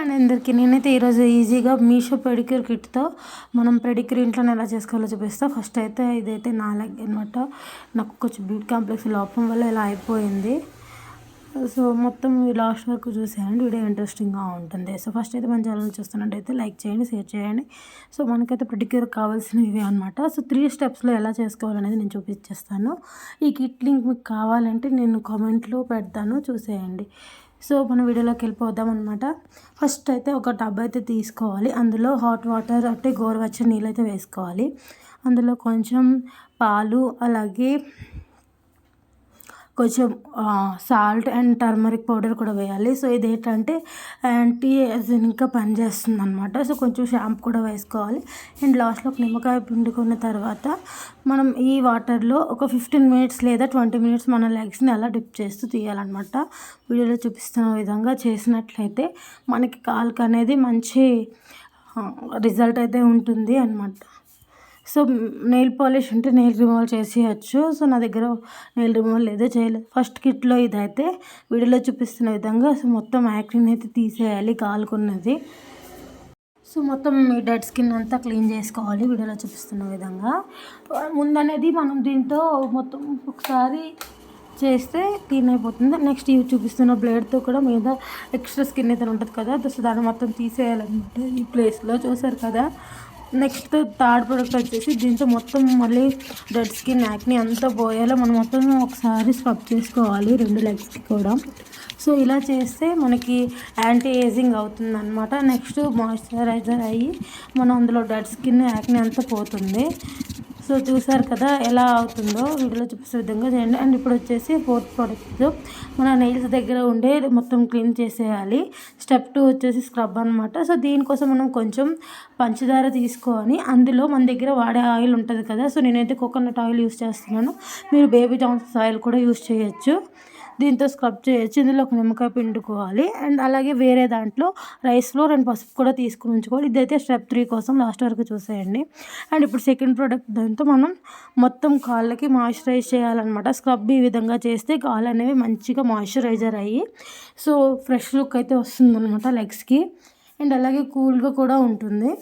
And అందరికీ నేనైతే ఈరోజు ఈజీగా మీషో పెడిక్యూర్ కిట్తో మనం పెడిక్యూర్ ఇంట్లోనే ఎలా చేసుకోవాలో చూపిస్తా. ఫస్ట్ అయితే ఇదైతే నా లెగ్ అనమాట. నాకు కొంచెం బ్యూటీ కాంప్లెక్స్ లోపం వల్ల ఇలా అయిపోయింది. సో మొత్తం లాస్ట్ వరకు చూసేయండి, వీడియో ఇంట్రెస్టింగ్గా ఉంటుంది. సో ఫస్ట్ అయితే మన ఛానల్ చూస్తున్నట్టయితే లైక్ చేయండి, షేర్ చేయండి. సో మనకైతే పెడిక్యూర్ కావాల్సినవి ఇవి అనమాట. సో 3 స్టెప్స్లో ఎలా చేసుకోవాలనేది నేను చూపించేస్తాను. ఈ కిట్ లింక్ మీకు కావాలంటే నేను కామెంట్లో పెడతాను, చూసేయండి. సో మన వీడియోలోకి వెళ్ళిపోదాం అనమాట. ఫస్ట్ అయితే ఒక టబ్ అయితే తీసుకోవాలి. అందులో హాట్ వాటర్ అంటే గోరువెచ్చని నీళ్ళు అయితే వేసుకోవాలి. అందులో కొంచెం పాలు, అలాగే కొంచెం సాల్ట్ అండ్ టర్మరిక్ పౌడర్ కూడా వేయాలి. సో ఇది ఏంటంటే యాంటీ ఏజింగ్గా పనిచేస్తుంది అనమాట. సో కొంచెం షాంపూ కూడా వేసుకోవాలి. అండ్ లాస్ట్లో ఒక నిమ్మకాయ పిండుకున్న తర్వాత మనం ఈ వాటర్లో ఒక 15 మినిట్స్ లేదా 20 మినిట్స్ మన లెగ్స్ని అలా డిప్ చేస్తూ తీయాలన్నమాట. వీడియోలో చూపిస్తున్న విధంగా చేసినట్లయితే మనకి కాలుకి అనేది మంచి రిజల్ట్ అయితే ఉంటుంది అన్నమాట. సో నెయిల్ పాలిష్ ఉంటే నెయిల్ రిమూవల్ చేసేయచ్చు. సో నా దగ్గర నెయిల్ రిమూవల్ లేదో చేయలేదు. ఫస్ట్ కిట్లో ఇదైతే వీడియోలో చూపిస్తున్న విధంగా సో మొత్తం యాక్ని అయితే తీసేయాలి కాలుకున్నది. సో మొత్తం ఈ డెడ్ స్కిన్ అంతా క్లీన్ చేసుకోవాలి వీడియోలో చూపిస్తున్న విధంగా. ముందనేది మనం దీంతో మొత్తం ఒకసారి చేస్తే క్లీన్ అయిపోతుంది. నెక్స్ట్ ఇవి చూపిస్తున్న బ్లేడ్తో కూడా మీద ఎక్స్ట్రా స్కిన్ అయితే ఉంటుంది కదా, సో దాన్ని మొత్తం తీసేయాలన్నమాట ఈ ప్లేస్లో. చూసారు కదా. నెక్స్ట్ థర్డ్ ప్రోడక్ట్ వచ్చేసి దీంతో మొత్తం మళ్ళీ డెడ్ స్కిన్ యాక్ని అంతా పోయేలా మనం మొత్తం ఒకసారి స్క్రబ్ చేసుకోవాలి 2 లెగ్స్కి కూడా. సో ఇలా చేస్తే మనకి యాంటీ ఏజింగ్ అవుతుంది అనమాట. నెక్స్ట్ మాయిశ్చరైజర్ అయ్యి మనం అందులో డెడ్ స్కిన్ యాక్ని అంతా పోతుంది. సో చూసారు కదా ఎలా అవుతుందో, వీడియోలో చూపిస్తే విధంగా చేయండి. అండ్ ఇప్పుడు వచ్చేసి 4th ప్రోడక్ట్ మన నెయిల్స్ దగ్గర ఉండే మొత్తం క్లీన్ చేసేయాలి. స్టెప్ 2 వచ్చేసి స్క్రబ్ అనమాట. సో దీనికోసం మనం కొంచెం పంచదార తీసుకొని అందులో మన దగ్గర వాడే ఆయిల్ ఉంటుంది కదా, సో నేనైతే కోకోనట్ ఆయిల్ యూస్ చేస్తున్నాను. మీరు బేబీ జాన్సన్స్ ఆయిల్ కూడా యూస్ చేయొచ్చు. దీంతో స్క్రబ్ చేయొచ్చు. ఇందులో ఒక నిమ్మకాయ పిండుకోవాలి. అండ్ అలాగే వేరే దాంట్లో రైస్ ఫ్లోర్ అండ్ పసుపు కూడా తీసుకుని ఉంచుకోవాలి. ఇదైతే స్టెప్ 3 కోసం, లాస్ట్ వరకు చూసేయండి. అండ్ ఇప్పుడు సెకండ్ ప్రోడక్ట్, దాంతో మనం మొత్తం కాళ్ళకి మాయిశ్చరైజ్ చేయాలన్నమాట. స్క్రబ్ ఈ విధంగా చేస్తే కాళ్ళు అనేవి మంచిగా మాయిశ్చరైజర్ అయ్యి సో ఫ్రెష్ లుక్ అయితే వస్తుందన్నమాట లెగ్స్కి. అండ్ అలాగే కూల్గా కూడా ఉంటుంది.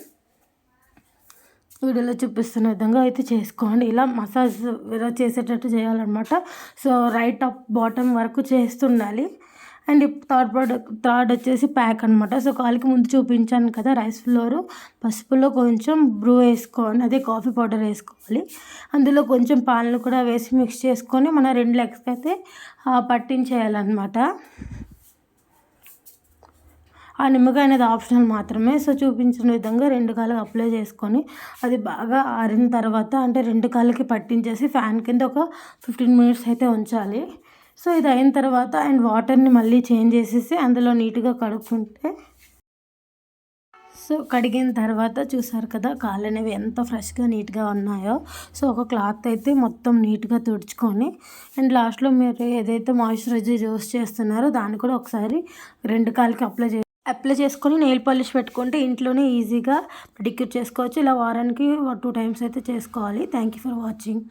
వీడియోలో చూపిస్తున్న విధంగా అయితే చేసుకోండి. ఇలా మసాజ్ ఇలా చేసేటట్టు చేయాలన్నమాట. సో రైట్ అప్ బాటమ్ వరకు చేస్తుండాలి. అండ్ థర్డ్ వచ్చేసి ప్యాక్ అనమాట. సో కాలికి ముందు చూపించాను కదా, రైస్ ఫ్లోరు పసుపులో కొంచెం బ్రూ వేసుకోవాలి, అదే కాఫీ పౌడర్ వేసుకోవాలి. అందులో కొంచెం పాలను కూడా వేసి మిక్స్ చేసుకొని మన 2 లెగ్స్కి అయితే పట్టించేయాలన్నమాట. ఆ నిమ్మకాయ అనేది ఆప్షనల్ మాత్రమే. సో చూపించిన విధంగా 2 కాళ్ళకి అప్లై చేసుకొని అది బాగా ఆరిన తర్వాత అంటే 2 కాళ్ళకి పట్టించేసి ఫ్యాన్ కింద ఒక 15 మినిట్స్ అయితే ఉంచాలి. సో ఇది అయిన తర్వాత అండ్ వాటర్ని మళ్ళీ చేంజ్ చేసేసి అందులో నీట్గా కడుక్కుంటే, సో కడిగిన తర్వాత చూసారు కదా కాళ్ళు అనేవి ఎంత ఫ్రెష్గా నీట్గా ఉన్నాయో. సో ఒక క్లాత్ అయితే మొత్తం నీట్గా తుడుచుకొని అండ్ లాస్ట్లో మీరు ఏదైతే మాయిశ్చరైజర్ యూస్ చేస్తున్నారో దాన్ని కూడా ఒకసారి 2 కాళ్ళకి అప్లై చేసుకొని నెయిల్ పాలిష్ పెట్టుకుంటే ఇంట్లోనే ఈజీగా పెడిక్యూర్ చేసుకోవచ్చు. ఇలా వారానికి 2 టైమ్స్ అయితే చేసుకోవాలి. Thank you for watching.